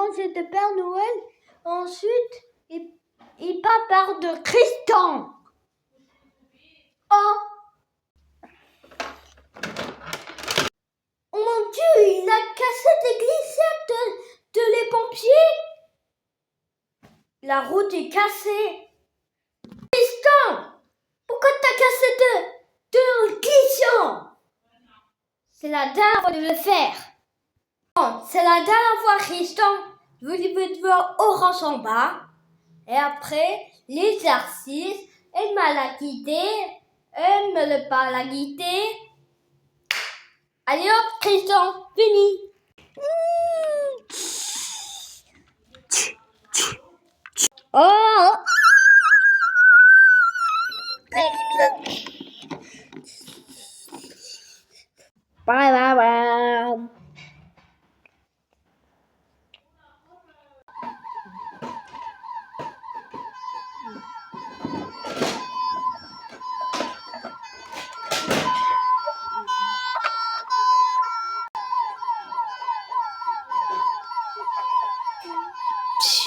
manger de Père Noël. Ensuite, il part de Tristan. Oh mon Dieu, il a cassé des glissettes de les pompiers. La route est cassée. Tristan, pourquoi t'as cassé deux glissants? C'est la dernière fois de le faire. Bon, c'est la dernière fois, Tristan. Vous devez voir orange en bas. Et après, l'exercice, elle m'a la quitté. Elle me le pas la quitté. Allez hop, Tristan, fini. Oh. Bye bye bye. Psh.